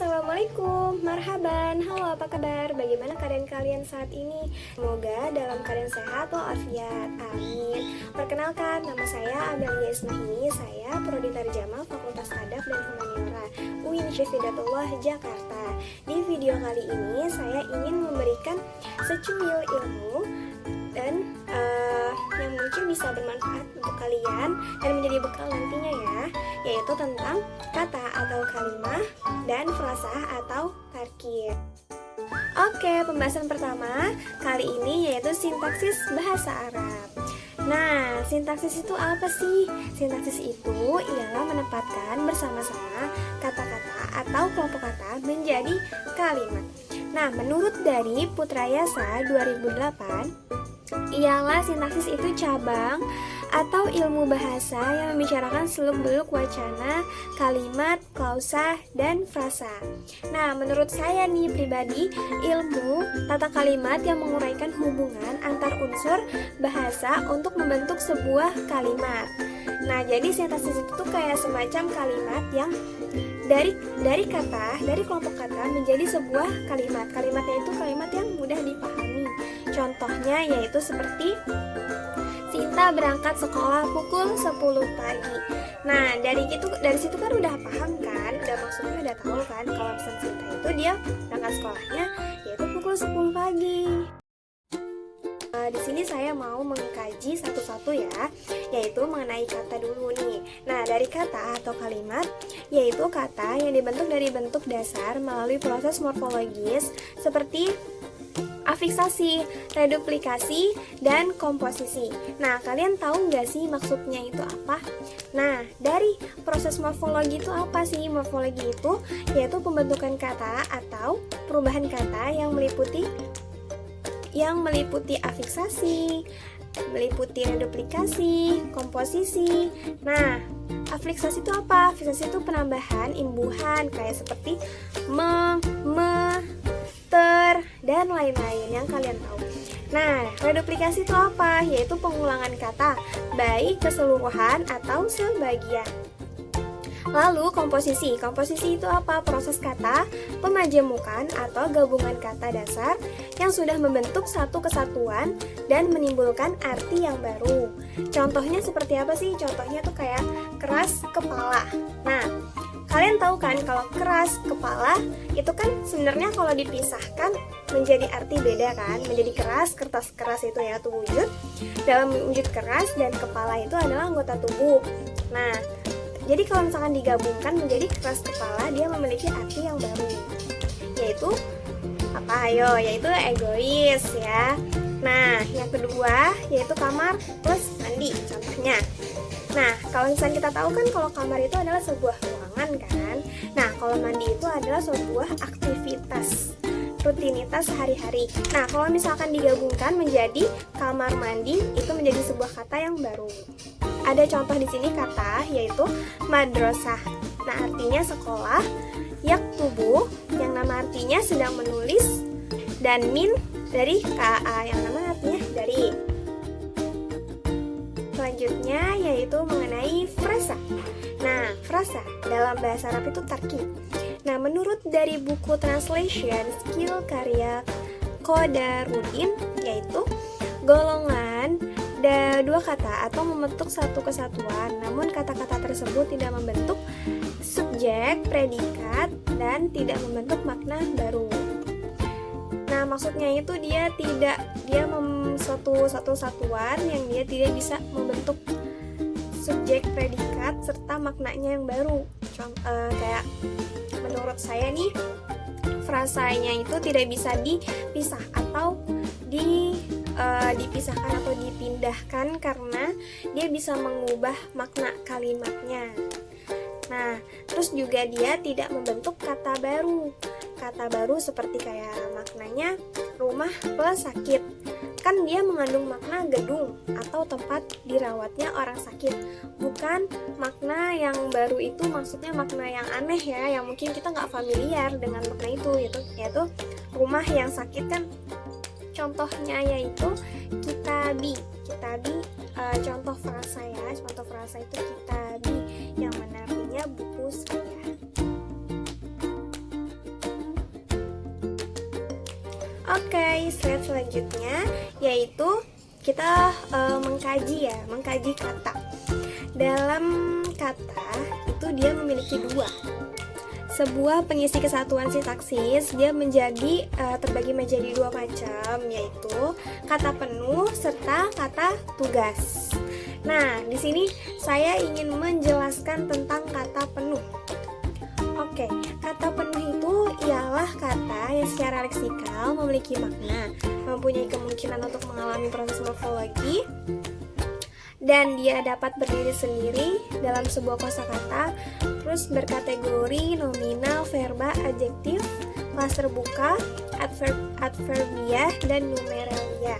Assalamualaikum, marhaban, halo apa kabar? Bagaimana keadaan kalian saat ini? Semoga dalam keadaan sehat walafiat, amin. Perkenalkan, nama saya Amelia Ismahini, saya Prodi Tarjamah Fakultas Adab dan Humaniora UIN Syekh-Sidatullah, Jakarta. Di video kali ini saya ingin memberikan secuil ilmu dan yang mungkin bisa bermanfaat untuk kalian dan menjadi bekal nantinya ya, yaitu tentang kata atau kalimah dan frasah atau tarkib. Oke, pembahasan pertama kali ini yaitu sintaksis bahasa Arab. Nah, sintaksis itu apa sih? Sintaksis itu ialah menempatkan bersama-sama kata-kata atau kelompok kata menjadi kalimat. Nah, menurut dari Putrayasa 2008, ialah sintaksis itu cabang atau ilmu bahasa yang membicarakan seluk-beluk wacana, kalimat, klausa, dan frasa. Nah, menurut saya nih pribadi, ilmu tata kalimat yang menguraikan hubungan antar unsur bahasa untuk membentuk sebuah kalimat. Nah, jadi sintaksis itu tuh kayak semacam kalimat yang dari kelompok kata menjadi sebuah kalimat. Kalimatnya itu kalimat yang mudah dipahami. Contohnya yaitu seperti Sinta berangkat sekolah pukul 10 pagi. Nah, dari situ kan udah paham kan, udah maksudnya udah tahu kan kalau pesan Sinta itu dia berangkat sekolahnya yaitu pukul 10 pagi. Di sini saya mau mengkaji satu-satu ya, yaitu mengenai kata dulu nih. Nah, dari kata atau kalimat, yaitu kata yang dibentuk dari bentuk dasar melalui proses morfologis seperti afiksasi, reduplikasi, dan komposisi. Nah, kalian tahu nggak sih maksudnya itu apa? Nah, dari proses morfologi itu apa sih? Morfologi itu yaitu pembentukan kata atau perubahan kata yang meliputi afiksasi, meliputi reduplikasi, komposisi. Nah, afiksasi itu apa? Afiksasi itu penambahan, imbuhan, kayak seperti ter, dan lain-lain yang kalian tahu. Nah, reduplikasi itu apa? Yaitu pengulangan kata, baik keseluruhan atau sebagian. Lalu komposisi itu apa? Proses kata, pemajemukan atau gabungan kata dasar yang sudah membentuk satu kesatuan dan menimbulkan arti yang baru. Contohnya seperti apa sih? Contohnya tuh kayak keras kepala. Nah, kalian tahu kan kalau keras kepala itu kan sebenarnya kalau dipisahkan menjadi arti beda kan? Menjadi keras, kertas keras itu ya tuh wujud. Dalam wujud keras dan kepala itu adalah anggota tubuh. Nah, jadi kalau misalkan digabungkan menjadi keras kepala, dia memiliki arti yang baru, yaitu apa? Yaitu egois ya. Nah, yang kedua yaitu kamar plus mandi contohnya. Nah, kalau misalkan kita tahu kan kalau kamar itu adalah sebuah ruangan kan. Nah, kalau mandi itu adalah sebuah aktivitas rutinitas sehari-hari. Nah, kalau misalkan digabungkan menjadi kamar mandi, itu menjadi sebuah kata yang baru. Ada contoh di sini kata yaitu madrasah. Nah, artinya sekolah, yaktubu yang nama artinya sedang menulis, dan min dari KA yang nama artinya dari. Selanjutnya yaitu mengenai frasa. Nah, frasa dalam bahasa Arab itu tarkib. Nah, menurut dari buku Translation Skill karya Kodarudin, yaitu golongan dua kata atau membentuk satu kesatuan, namun kata-kata tersebut tidak membentuk subjek, predikat, dan tidak membentuk makna baru. Nah, maksudnya itu dia satu satuan yang dia tidak bisa membentuk subjek, predikat, serta maknanya yang baru. Kayak menurut saya nih, frasanya itu tidak bisa dipisah atau dipisahkan atau dipindahkan karena dia bisa mengubah makna kalimatnya. Nah, terus juga dia tidak membentuk kata baru. Kata baru seperti kayak maknanya rumah plus sakit. Kan dia mengandung makna gedung atau tempat dirawatnya orang sakit. Bukan makna yang baru itu maksudnya makna yang aneh ya, yang mungkin kita nggak familiar dengan makna itu, yaitu rumah yang sakit kan. Contohnya yaitu kitabi, contoh frasa ya, contoh frasa itu kitabi yang mana artinya buku saya. Oke, slide selanjutnya yaitu kita mengkaji kata. Dalam kata itu dia memiliki dua. Sebuah pengisi kesatuan sintaksis dia terbagi menjadi dua macam, yaitu kata penuh serta kata tugas. Nah, di sini saya ingin menjelaskan tentang kata penuh. Oke, kata penuh itu ialah kata yang secara leksikal memiliki makna, mempunyai kemungkinan untuk mengalami proses morfologi, dan dia dapat berdiri sendiri dalam sebuah kosakata, terus berkategori nominal, verba, adjektif, kelas terbuka, adverbial, dan numeralia.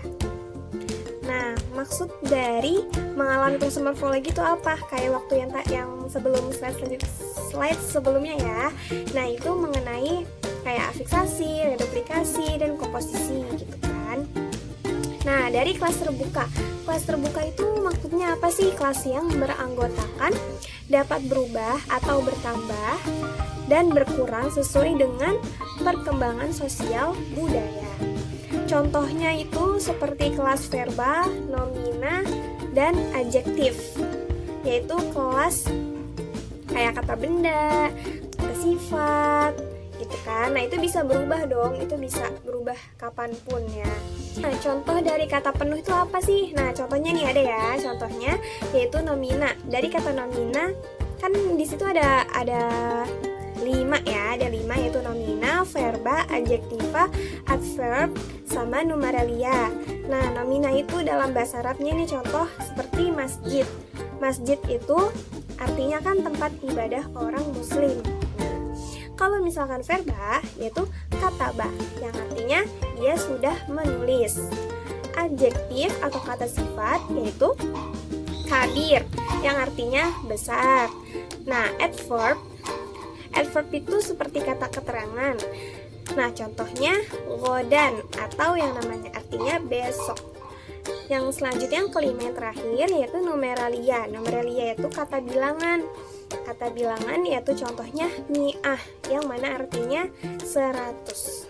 Nah, maksud dari mengalami proses morfologi itu apa? Kayak waktu yang sebelum slide sebelumnya ya. Nah, itu mengenai kayak afiksasi, reduplikasi, dan komposisi gitu kan. Nah, dari kelas terbuka. Kelas terbuka itu maksudnya apa sih? Kelas yang beranggotakan dapat berubah atau bertambah dan berkurang sesuai dengan perkembangan sosial budaya. Contohnya itu seperti kelas verba, nomina, dan adjektif, yaitu kelas kayak kata benda, kata sifat, gitu kan. Nah, itu bisa berubah dong, itu bisa berubah kapanpun ya. Nah, contoh dari kata penuh itu apa sih? Nah, contohnya nih ada ya, contohnya yaitu nomina. Dari kata nomina kan di situ ada 5 ya, ada 5 yaitu nomina, verba, adjektiva, adverb, sama numeralia. Nah, nomina itu dalam bahasa Arabnya nih contoh seperti masjid. Masjid itu artinya kan tempat ibadah orang muslim. Nah, kalau misalkan verba yaitu kataba, yang artinya dia sudah menulis. Adjektif atau kata sifat yaitu kabir, yang artinya besar. Nah, adverb itu seperti kata keterangan. Nah, contohnya godan atau yang namanya artinya besok. Yang selanjutnya yang kelima yang terakhir yaitu numeralia. Numeralia yaitu kata bilangan. Kata bilangan yaitu contohnya mi'ah, yang mana artinya 100.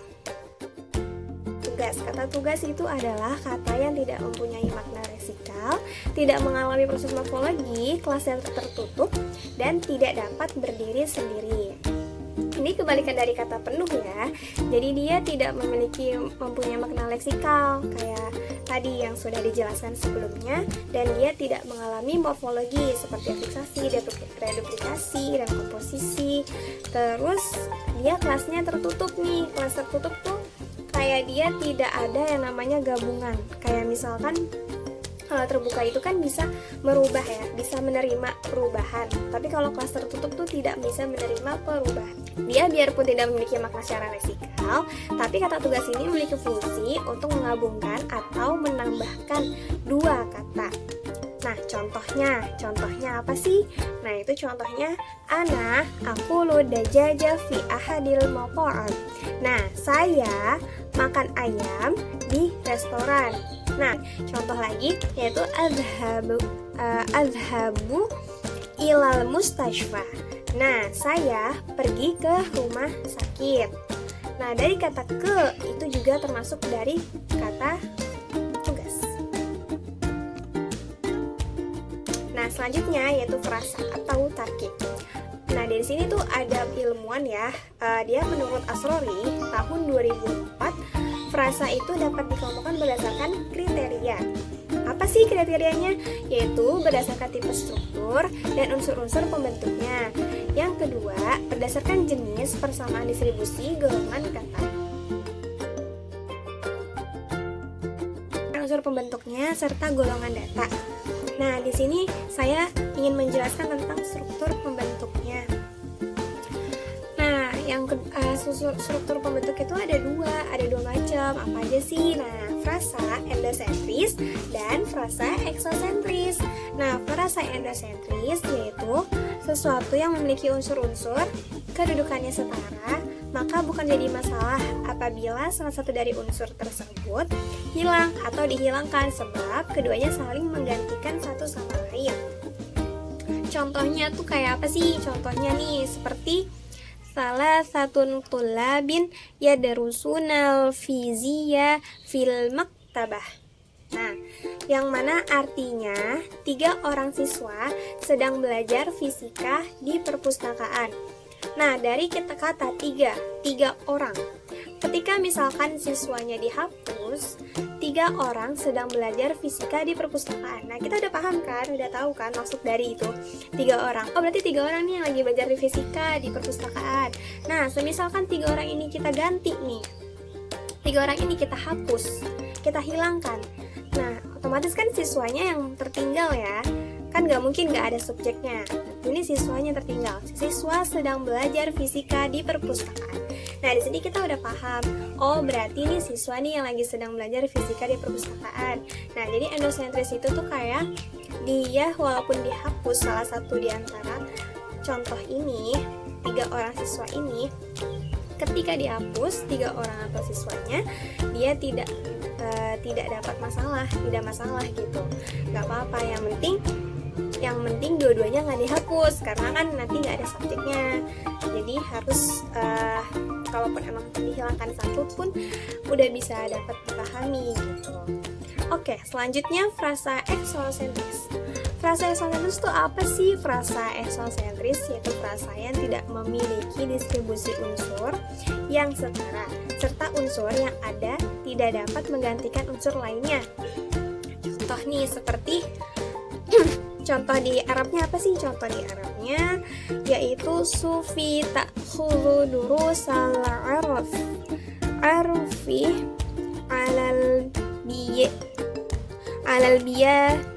Tugas. Kata tugas itu adalah kata yang tidak mempunyai makna leksikal, tidak mengalami proses morfologi, kelas yang tertutup, dan tidak dapat berdiri sendiri. Ini kebalikan dari kata penuh ya. Jadi dia tidak mempunyai makna leksikal kayak tadi yang sudah dijelaskan sebelumnya, dan dia tidak mengalami morfologi seperti afiksasi, reduplikasi, dan komposisi. Terus dia kelasnya tertutup nih. Kelas tertutup tuh kayak dia tidak ada yang namanya gabungan. Kayak misalkan kalau terbuka itu kan bisa merubah ya, bisa menerima perubahan. Tapi kalau kelas tertutup tuh tidak bisa menerima perubahan. Dia biarpun tidak memiliki makna secara leksikal, tapi kata tugas ini memiliki fungsi untuk menggabungkan atau menambahkan dua kata. Nah, contohnya apa sih? Nah, itu contohnya aku dajaja fi ahadil maq'ad. Nah, saya makan ayam di restoran. Nah, contoh lagi yaitu azhabu ilal mustashfa. Nah, saya pergi ke rumah sakit. Nah, dari kata ke itu juga termasuk dari kata tugas. Nah, selanjutnya yaitu frasa atau tarkib. Nah, dari sini tuh ada ilmuwan ya, dia menurut Asrori tahun 2004, frasa itu dapat dikelompokkan berdasarkan kriteria. Apa sih kriterianya? Yaitu berdasarkan tipe struktur dan unsur-unsur pembentuknya. Yang kedua, berdasarkan jenis, persamaan distribusi, golongan kata. Unsur pembentuknya serta golongan data. Nah, di sini saya ingin menjelaskan tentang struktur pembentuknya. Nah, struktur pembentuk itu ada dua macam. Apa aja sih? Nah, frasa endosentris dan frasa eksosentris. Nah, frasa endosentris yaitu sesuatu yang memiliki unsur-unsur kedudukannya setara, maka bukan jadi masalah apabila salah satu dari unsur tersebut hilang atau dihilangkan, sebab keduanya saling menggantikan satu sama lain. Contohnya tuh kayak apa sih? Contohnya nih seperti salasatun tullabin yadrusunal fiziya fil maktabah. Nah, yang mana artinya 3 orang siswa sedang belajar fisika di perpustakaan. Nah, dari kata tiga orang. Ketika misalkan siswanya dihapus, 3 orang sedang belajar fisika di perpustakaan. Nah, kita udah paham kan, udah tahu kan maksud dari itu 3 orang. Oh, berarti 3 orang nih yang lagi belajar di fisika di perpustakaan. Nah, semisalkan 3 orang ini kita ganti nih, 3 orang ini kita hapus, kita hilangkan. Nah, otomatis kan siswanya yang tertinggal ya. Kan gak mungkin gak ada subjeknya. Ini siswanya tertinggal. Siswa sedang belajar fisika di perpustakaan. Nah, di sini kita udah paham. Oh, berarti ini siswa nih yang lagi sedang belajar fisika di perpustakaan. Nah, jadi endosentris itu tuh kayak dia walaupun dihapus salah satu di antara contoh ini, 3 orang siswa ini, ketika dihapus 3 orang atau siswanya, dia tidak dapat masalah, tidak masalah gitu, nggak apa-apa. Yang penting dua-duanya nggak dihapus karena kan nanti nggak ada subjeknya. Jadi harus kalaupun emang dihilangkan satu pun udah bisa dapat dipahami gitu. Oke, selanjutnya frasa eksosentris. Frasa eksosentris itu apa sih? Frasa eksosentris yaitu frasa yang tidak memiliki distribusi unsur yang setara serta unsur yang ada tidak dapat menggantikan unsur lainnya. Contoh nih seperti contoh di Arabnya apa sih? Contoh di Arabnya yaitu sufi ta'khudhu durusal arfi alal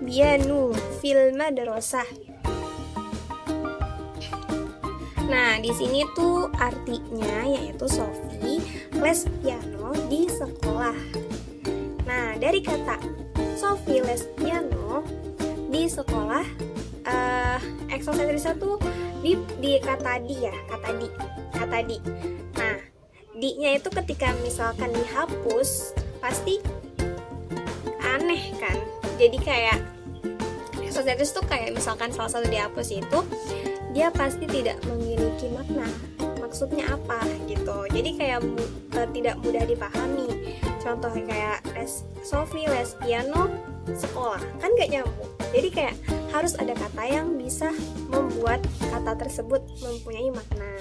biyanu fil madrasah. Nah, di sini tuh artinya yaitu Sofi les piano di sekolah. Nah, dari kata Sofi les piano di sekolah, eksosentrisnya tuh di kata di ya, kata di. Nah, di-nya itu ketika misalkan dihapus pasti aneh kan. Jadi kayak eksosentris tuh kayak misalkan salah satu dihapus itu dia pasti tidak memiliki makna, maksudnya apa gitu. Jadi kayak tidak mudah dipahami. Contohnya kayak Sofi les piano sekolah, kan gak nyambung. Jadi kayak harus ada kata yang bisa membuat kata tersebut mempunyai makna.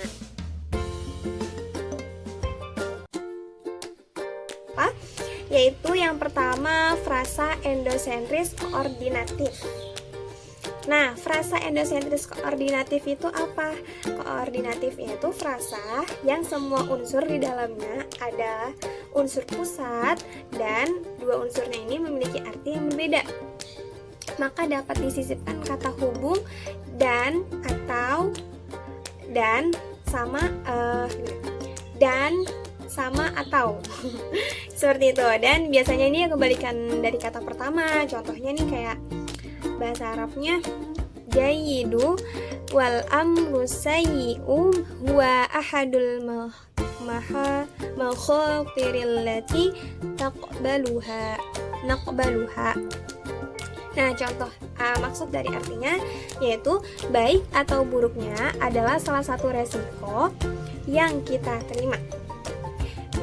Apa? Yaitu yang pertama frasa endosentris koordinatif. Nah, frasa endosentris koordinatif itu apa? Koordinatif itu frasa yang semua unsur di dalamnya ada unsur pusat dan 2 unsurnya ini memiliki arti yang berbeda. Maka dapat disisipkan kata hubung dan atau dan sama atau seperti itu. Dan biasanya ini kebalikan dari kata pertama. Contohnya nih kayak bahasa Arabnya jayidu wal amru sayyi'u huwa ahadul makhatiril lati naqbaluha. Nah, contoh maksud dari artinya yaitu baik atau buruknya adalah salah satu resiko yang kita terima.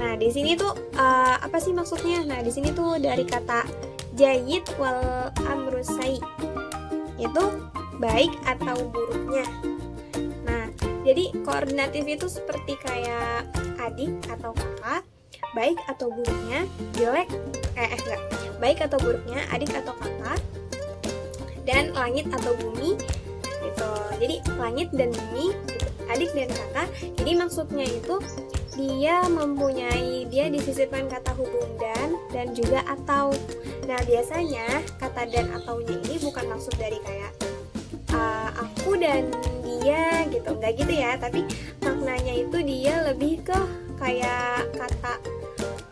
Nah, di sini tuh apa sih maksudnya? Nah, di sini tuh dari kata jayid wal amru sayyi itu baik atau buruknya. Nah, jadi koordinatif itu seperti kayak adik atau kakak, baik atau buruknya jelek baik atau buruknya adik atau kakak, dan langit atau bumi gitu. Jadi langit dan bumi gitu, adik dan kakak. Jadi maksudnya itu dia disisipkan kata hubung dan juga atau. Nah, biasanya kata dan ataunya ini bukan maksud dari kayak aku dan dia gitu, enggak gitu ya, tapi maknanya itu dia lebih ke kayak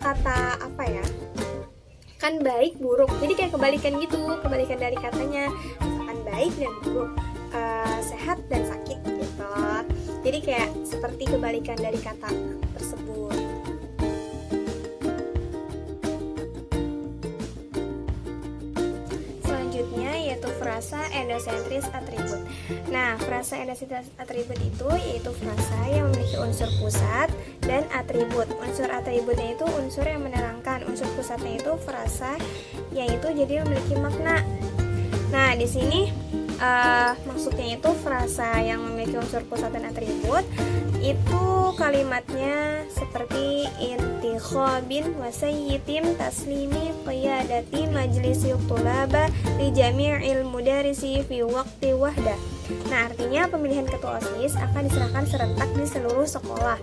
kata apa ya, kan baik buruk, jadi kayak kebalikan gitu, kebalikan dari katanya, misalkan baik dan buruk, sehat dan sakit gitu. Jadi kayak seperti kebalikan dari kata tersebut. Selanjutnya yaitu frasa endosentris atribut. Nah, frasa endosentris atribut itu yaitu frasa yang memiliki unsur pusat dan atribut. Unsur atributnya itu unsur yang menerangkan, unsur pusatnya itu frasa, yaitu jadi memiliki makna. Nah, di sini maksudnya itu frasa yang memiliki unsur pusat dan atribut itu kalimatnya seperti intikhabin wa sayyitim taslimi qiyadati majlisi tulaba li jami'il mudarisi fi waqti wahda. Nah, artinya pemilihan ketua OSIS akan diserahkan serentak di seluruh sekolah.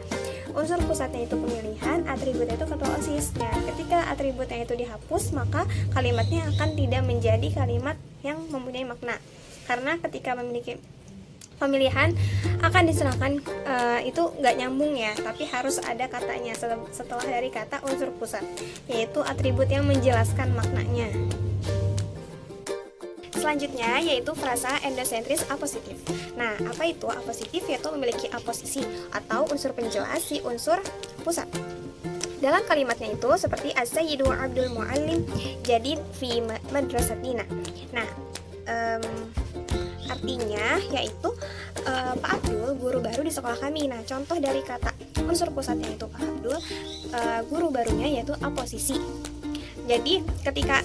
Unsur pusatnya itu pemilihan, atributnya itu ketua OSIS. Nah, ketika atributnya itu dihapus, maka kalimatnya akan tidak menjadi kalimat yang mempunyai makna. Karena ketika memiliki pemilihan akan diserahkan itu nggak nyambung ya, tapi harus ada katanya setelah dari kata unsur pusat, yaitu atribut yang menjelaskan maknanya. Selanjutnya yaitu frasa endosentris apositif. Nah, apa itu apositif? Yaitu memiliki aposisi atau unsur penjelas si unsur pusat. Dalam kalimatnya itu seperti as-sayyidu Abdul Muallim jadi fi madrasatina. Nah, artinya yaitu Pak Abdul guru baru di sekolah kami. Nah, contoh dari kata unsur pusatnya itu Pak Abdul, guru barunya yaitu aposisi. Jadi ketika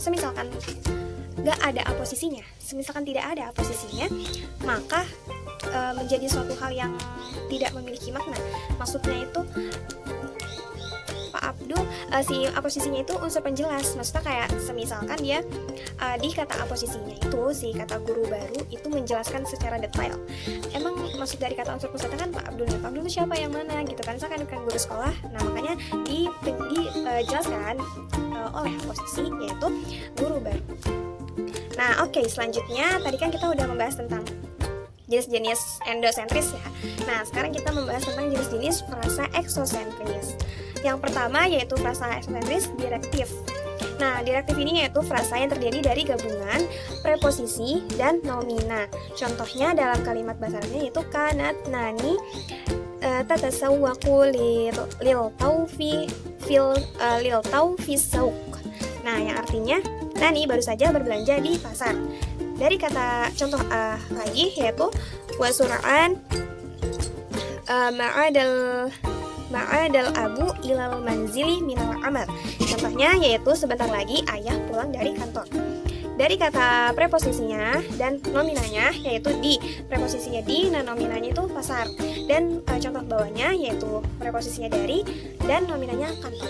semisalkan gak ada aposisinya, semisalkan tidak ada aposisinya, maka menjadi suatu hal yang tidak memiliki makna. Maksudnya itu Pak Abdul si aposisinya itu unsur penjelas. Maksudnya kayak semisalkan dia di kata aposisinya itu si kata guru baru itu menjelaskan secara detail. Emang maksud dari kata unsur pusatnya kan Pak Abdul. Pak Abdul itu siapa, yang mana gitu kan? Misalkan kan guru sekolah. Nah, makanya dijelaskan oleh aposisi yaitu guru baru. Nah, oke, selanjutnya tadi kan kita udah membahas tentang jenis-jenis endosentris ya. Nah, sekarang kita membahas tentang jenis-jenis frasa eksosentris. Yang pertama yaitu frasa eksosentris direktif. Nah, direktif ini yaitu frasa yang terdiri dari gabungan preposisi dan nomina. Contohnya dalam kalimat bahasa Arabnya yaitu kanat nani tatasawwaqu lil taufi sauq. Nah, yang artinya Nani baru saja berbelanja di pasar. Dari kata contoh lagi yaitu wasur'an ma'adal abu ilal manzili minal amal. Contohnya yaitu sebentar lagi ayah pulang dari kantor. Dari kata preposisinya dan nominanya yaitu di. Preposisinya di, nah nominanya itu pasar. Dan contoh bawahnya yaitu preposisinya dari dan nominanya kantor.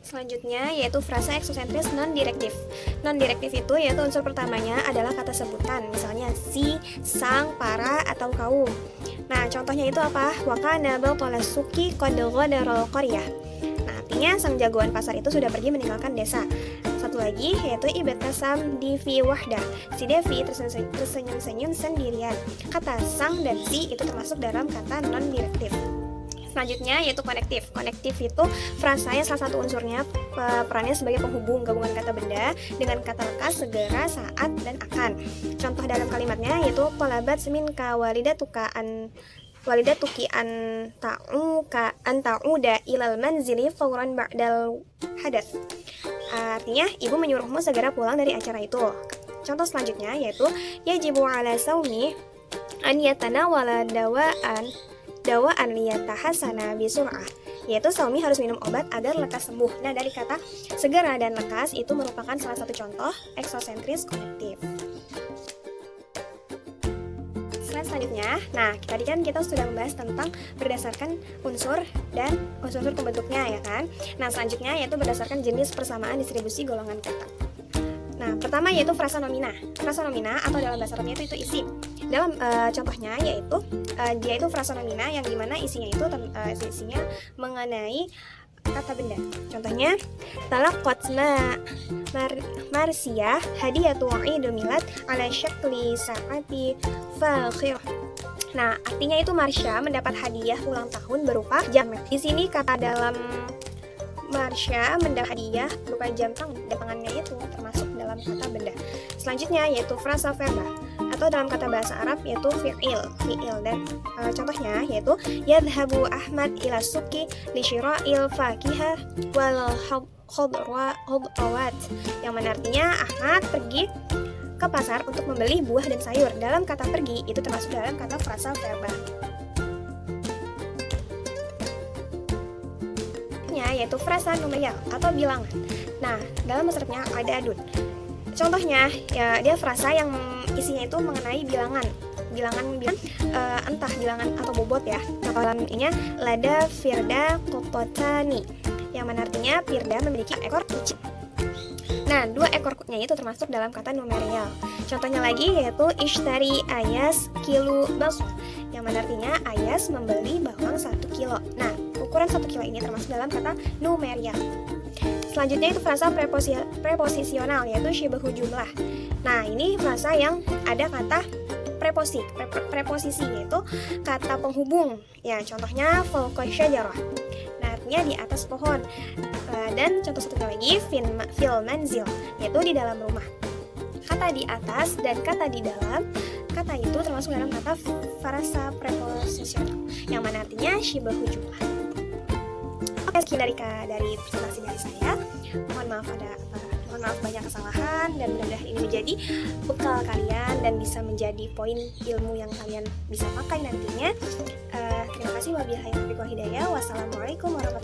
Selanjutnya yaitu frasa eksosentris non-direktif. Non-direktif itu yaitu unsur pertamanya adalah kata sebutan, misalnya si, sang, para, atau kaum. Nah, contohnya itu apa? Wakana batala suki qad ghadara qaryah. Nah, artinya sang jagoan pasar itu sudah pergi meninggalkan desa. Satu lagi yaitu ibtasam di fi wahdah. Si Devi tersenyum-senyum sendirian. Kata sang dan si itu termasuk dalam kata non-direktif. Selanjutnya yaitu konektif. Konektif itu frasa yang salah satu unsurnya perannya sebagai penghubung gabungan kata benda dengan kata lekas segera, saat, dan akan. Contoh dalam kalimatnya yaitu qalabat minka walidatuki an ta'uda ilal manzili fawran ba'dal hadath. Artinya ibu menyuruhmu segera pulang dari acara itu. Contoh selanjutnya yaitu yajibu ala saumi an yatanawala dawaan liyatahasana bisur'ah, yaitu Saumi harus minum obat agar lekas sembuh. Nah, dari kata segera dan lekas itu merupakan salah satu contoh eksosentris konektif. Selanjutnya, nah tadi kan kita sudah membahas tentang berdasarkan unsur dan unsur-unsur pembentuknya ya kan. Nah, selanjutnya yaitu berdasarkan jenis persamaan distribusi golongan kata. Nah, pertama yaitu frasa nomina. Frasa nomina atau dalam bahasa Arabnya itu isim. Dalam contohnya yaitu dia itu frasa nomina yang dimana isinya itu isinya mengenai kata benda. Contohnya talaqqat Marsiyah hadiyatu Idul Milad ala syakli sa'ati fakhir. Nah, artinya itu Marsha mendapat hadiah ulang tahun berupa jam. Di sini kata dalam Marsha mendapat hadiah berupa jam tangannya itu termasuk dalam kata benda. Selanjutnya yaitu frasa verba atau dalam kata bahasa Arab yaitu fi'il dan contohnya yaitu yadhhabu Ahmad ila suki li syira'il fakihah wal khudrawat, yang mana artinya Ahmad pergi ke pasar untuk membeli buah dan sayur. Dalam kata pergi itu termasuk dalam kata frasa verba. Yaitu frasa numerial atau bilangan. Nah, dalam bahasa Arabnya ada adud. Contohnya, ya dia frasa yang isinya itu mengenai bilangan, entah bilangan atau bobot ya. Nah, dalamnya lada firda kokotani, yang mana artinya firda memiliki ekor kucing. Nah, 2 ekornya itu termasuk dalam kata numerial. Contohnya lagi yaitu ishtari ayas kilo bakso, yang mana artinya Ayas membeli bawang 1 kilo. Nah, ukuran 1 kilo ini termasuk dalam kata numerial. Selanjutnya itu frasa preposisional, yaitu syibahu jumlah. Nah, ini frasa yang ada kata preposisi, yaitu kata penghubung. Ya, contohnya fawqa syajarah. Nah, artinya di atas pohon. Dan contoh satunya lagi fil manzil, yaitu di dalam rumah. Kata di atas dan kata di dalam, kata itu termasuk dalam kata frasa preposisional, yang mana artinya syibahu jumlah. Oke, sekian dari presentasi dari saya. Mohon maaf banyak kesalahan, dan mudah-mudahan ini menjadi bekal kalian dan bisa menjadi poin ilmu yang kalian bisa pakai nantinya. Terima kasih. Wabillahi taufiq wal hidayah. Wassalamualaikum warahmatullahi wabarakatuh.